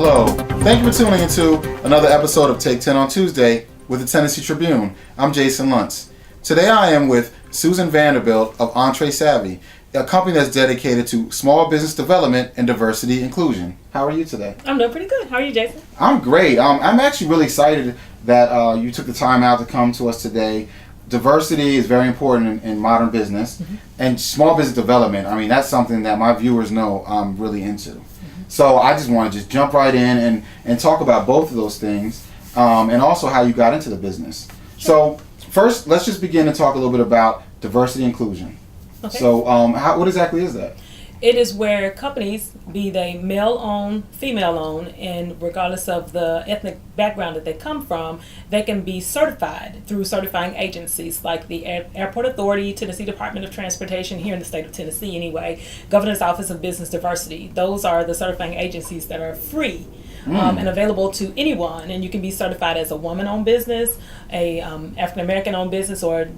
Hello, thank you for tuning into another episode of Take 10 on Tuesday with the Tennessee Tribune. I'm Jason Luntz. Today I am with Susan Vanderbilt of Entree Savvy, a company that's dedicated to small business development and diversity inclusion. How are you today? I'm doing pretty good. How are you, Jason? I'm great. I'm actually really excited that you took the time out to come to us today. Diversity is very important in modern business, and small business development. I mean, that's something that my viewers know I'm really into. So I just want to just jump right in and talk about both of those things, and also how you got into the business. Sure. So first, let's just begin to talk a little bit about diversity inclusion. Okay. So what exactly is that? It is where companies, be they male-owned, female-owned, and regardless of the ethnic background that they come from, they can be certified through certifying agencies like the Airport Authority, Tennessee Department of Transportation, here in the state of Tennessee anyway, Governor's Office of Business Diversity. Those are the certifying agencies that are free and available to anyone, and you can be certified as a woman-owned business, a African-American-owned business, or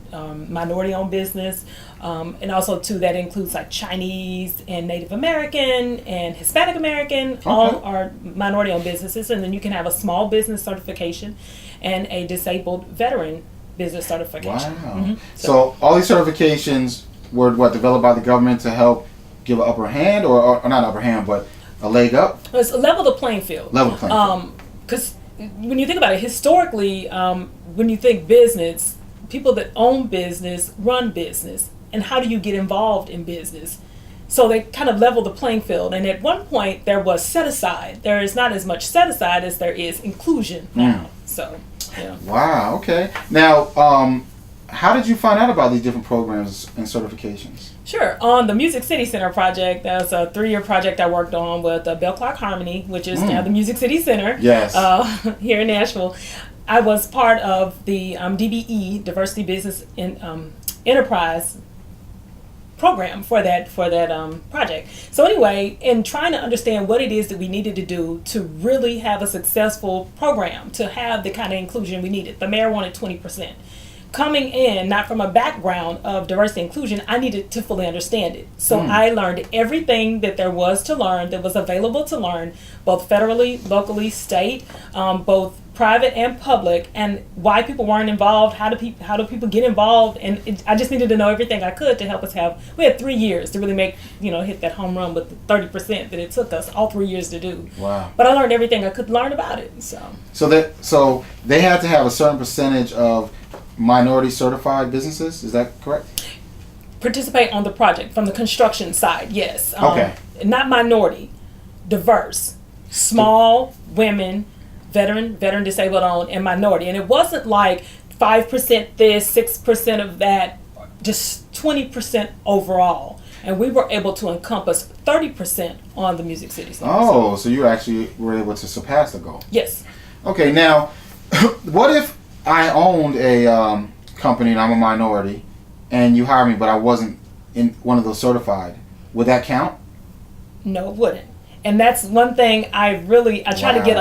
minority-owned business, and also too that includes like Chinese and Native American and Hispanic American. Okay. All are minority-owned businesses, and then you can have a small business certification and a disabled veteran business certification. Wow! So all these certifications were developed by the government to help give an upper hand, or not upper hand, but a leg up? It's level the playing field. Level the playing field. Because when you think about it, historically, when you think business, people that own business run business. And how do you get involved in business? So they kind of level the playing field. And at one point, there was set aside. There is not as much set aside as there is inclusion now. So, yeah. Wow, okay. Now, how did you find out about these different programs and certifications? Sure. On the Music City Center project, that was a 3-year project I worked on with Bell Clock Harmony, which is now the Music City Center. Yes. Here in Nashville. I was part of the DBE, Diversity Business Enterprise program for that project. So anyway, in trying to understand what it is that we needed to do to really have a successful program, to have the kind of inclusion we needed, the mayor wanted 20%. Coming in, not from a background of diversity inclusion, I needed to fully understand it. So I learned everything that there was to learn, that was available to learn, both federally, locally, state, both private and public, and why people weren't involved, how do people get involved, and I just needed to know everything I could to help us we had 3 years to really make, hit that home run with the 30% that it took us, all 3 years to do. Wow. But I learned everything I could learn about it, So they had to have a certain percentage of minority certified businesses, is that correct? Participate on the project from the construction side, yes. Okay. Not minority, diverse, small, women, veteran, disabled owned, and minority. And it wasn't like 5% this, 6% of that, just 20% overall. And we were able to encompass 30% on the Music City Center. Oh, so you actually were able to surpass the goal. Yes. Okay, now, what if I owned a company and I'm a minority, and you hire me, but I wasn't in one of those certified? Would that count? No, it wouldn't. And that's one thing I try to get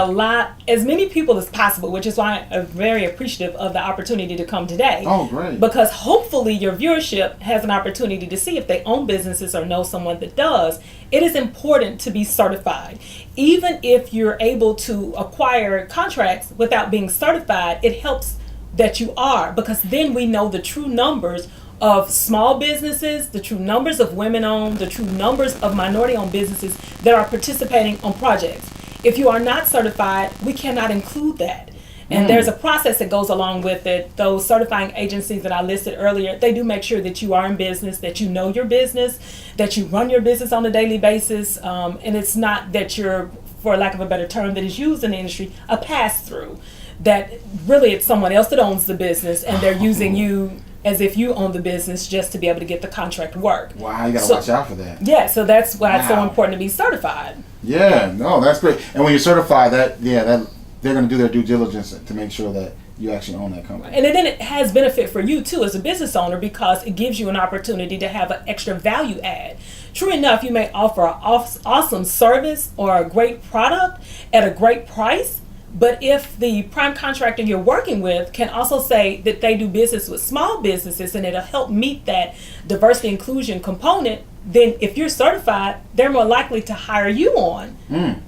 as many people as possible, which is why I'm very appreciative of the opportunity to come today. Oh, great. Because hopefully your viewership has an opportunity to see if they own businesses or know someone that does. It is important to be certified. Even if you're able to acquire contracts without being certified, it helps that you are, because then we know the true numbers of small businesses, the true numbers of women-owned, the true numbers of minority-owned businesses that are participating on projects. If you are not certified, we cannot include that. And there's a process that goes along with it. Those certifying agencies that I listed earlier, they do make sure that you are in business, that you know your business, that you run your business on a daily basis, and it's not that you're, for lack of a better term that is used in the industry, a pass-through. That really it's someone else that owns the business, and they're using you as if you own the business just to be able to get the contract work. Wow, you gotta watch out for that. Yeah, so that's why it's so important to be certified. Yeah, no, that's great. And when you're certified, that they're gonna do their due diligence to make sure that you actually own that company. And then it has benefit for you too as a business owner, because it gives you an opportunity to have an extra value add. True enough, you may offer an awesome service or a great product at a great price, but if the prime contractor you're working with can also say that they do business with small businesses and it'll help meet that diversity inclusion component, then if you're certified, they're more likely to hire you on.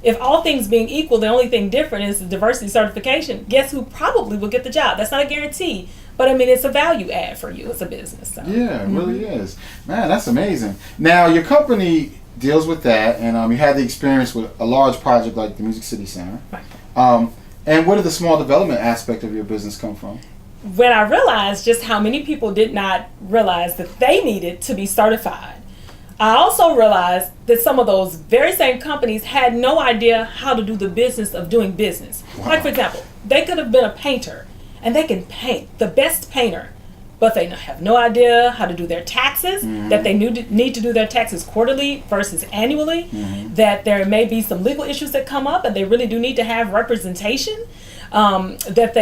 If all things being equal, the only thing different is the diversity certification, guess who probably will get the job? That's not a guarantee, but I mean, it's a value add for you as a business. So. Yeah, it really is. Man, that's amazing. Now, your company deals with that, and you had the experience with a large project like the Music City Center. Right. And where did the small development aspect of your business come from? When I realized just how many people did not realize that they needed to be certified, I also realized that some of those very same companies had no idea how to do the business of doing business. Wow. Like, for example, they could have been a painter, and they can paint, the best painter, but they have no idea how to do their taxes, that they need to do their taxes quarterly versus annually, that there may be some legal issues that come up, and they really do need to have representation. That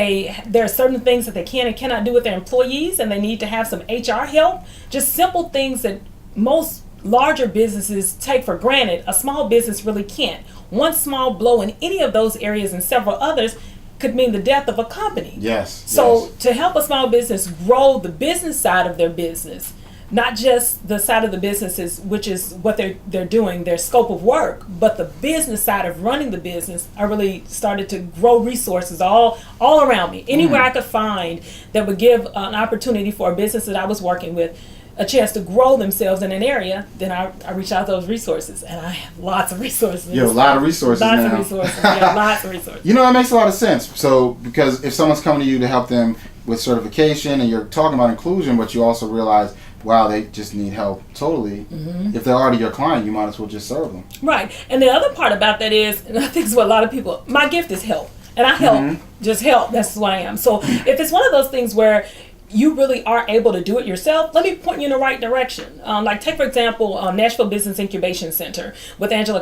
there are certain things that they can and cannot do with their employees, and they need to have some HR help. Just simple things that most larger businesses take for granted, a small business really can't. One small blow in any of those areas and several others could mean the death of a company. Yes. So yes. to help a small business grow the business side of their business, not just the side of the businesses, which is what they're doing, their scope of work, but the business side of running the business, I really started to grow resources all around me. Anywhere I could find that would give an opportunity for a business that I was working with a chance to grow themselves in an area, then I reach out to those resources, and I have lots of resources. You have a lot of resources lots now. of resources. Yeah, lots of resources. You know, that makes a lot of sense. So, because if someone's coming to you to help them with certification, and you're talking about inclusion, but you also realize, wow, they just need help totally. If they're already your client, you might as well just serve them. Right. And the other part about that is, and I think it's what a lot of people, my gift is help. And I help, just help. That's what I am. So if it's one of those things where you really are able to do it yourself, let me point you in the right direction. Like take, for example, Nashville Business Incubation Center with Angela